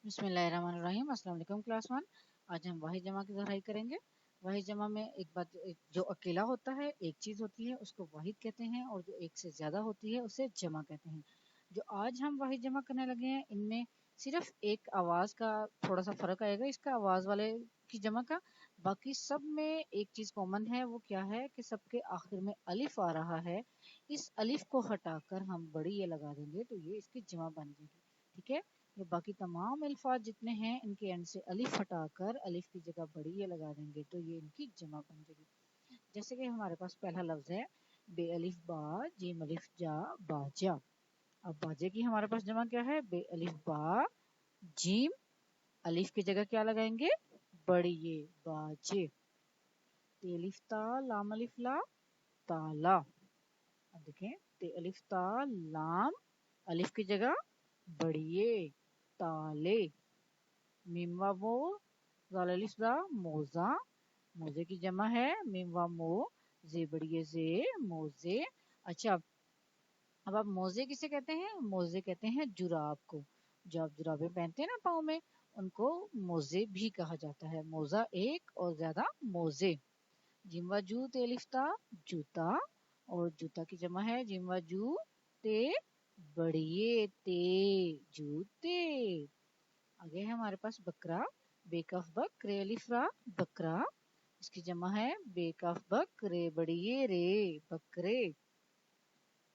बिस्मिल्लाहिर्रहमानिर्रहीम। अस्सलाम वालेकुम क्लास 1। आज हम वाहिद जमा की दोहराई करेंगे। वाहिद जमा में जो अकेला होता है एक चीज़ होती है उसको वाहिद कहते हैं, और जो एक से ज़्यादा होती है उसे जमा कहते हैं। जो आज हम वाहिद जमा करने लगे हैं इनमें सिर्फ एक आवाज़ का थोड़ा सा फ़र्क आएगा, इसका आवाज़ वाले की जमा का। बाकी सब में एक चीज़ कॉमन है, वो क्या है कि सबके आखिर में अलिफ आ रहा है। इस अलिफ को हटाकर हम बड़ी ये लगा देंगे तो ये इसकी जमा बन जाएगी। ठीक है, ये बाकी तमाम अल्फाज जितने हैं इनके एंड से अलिफ हटाकर अलिफ की जगह बड़ी ये लगा देंगे तो ये इनकी जमा बन जाएगी। जैसे कि हमारे पास पहला लफ्ज है बे अलिफ बा जीम अलिफ जा बाजा। अब बाजे की हमारे पास जमा क्या है? बे अलिफ बा जीम, अलिफ की जगह क्या लगाएंगे? बड़ी ये, बाजे। ते अलिफ ता लाम अलिफ ला ताला। अब देखें, ते अलिफ ता लाम, अलिफ की जगह बड़िए, ताले। मीम वा मो जाल अलिफ ज़ा मोजा, मोजे की जमा है मीम वा मो, जे बड़िए जे, मोजे। अच्छा, अब आप मोजे किसे कहते हैं? मोजे कहते हैं जुराब को। जो आप जुराबें पहनते हैं ना पाँव में, उनको मोजे भी कहा जाता है। मोजा एक और ज्यादा मोजे। जिम्वा जू ते लिफ्ता जूता, और जूता की जमा है जिम्वा जू ते बड़िए ते, जूते। आगे है हमारे पास बकरा, बेकफ बक रे अलिफ्रा बकरा, इसकी जमा है बेकफ बक रे बड़िए रे, बकरे।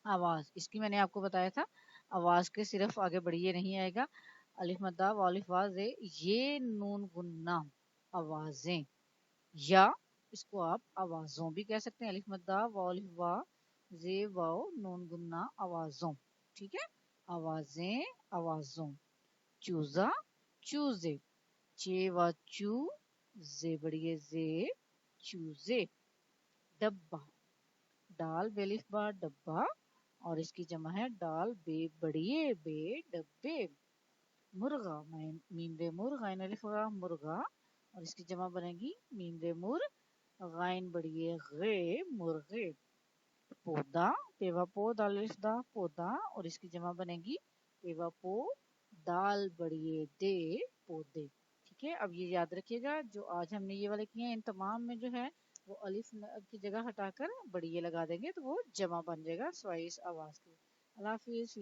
आवाज इसकी मैंने आपको बताया था, आवाज के सिर्फ आगे बढ़िए नहीं आएगा। अलिफ मद्दा वालिफ वाजे, ये नून गुन्ना आवाजें, या इसको आप आवाजों भी कह सकते हैं। अलिफ मद्दा वालिफ वा जे वाओ नून गुन्ना आवाजों। ठीक है, आवाजें आवाजों। चूजा चूजे, चे व चू, जे बढ़िए जे, चूजे। डब्बा, डाल बेलिफ बा डब्बा, और इसकी जमा है डाल बे बड़िए बे, डब्बे। मुर्गा, मीम रे मुर गाइन अलिफ गा मुर्गा, और इसकी जमा बनेगी मीम रे मुर गाइन बड़िए गे, मुर्गे। पौधा, पेवा पो दाल अलिफ दा पौधा, और इसकी जमा बनेगी पेवा पो दाल बड़िए दे, पौधे। ठीक है, अब ये याद रखिएगा जो आज हमने ये वाले किए हैं इन तमाम में जो है वो अलिफ की जगह हटाकर बड़ी ये लगा देंगे तो वो जमा बन जाएगा स्वाइस आवाज की। अल्लाह हाफिज।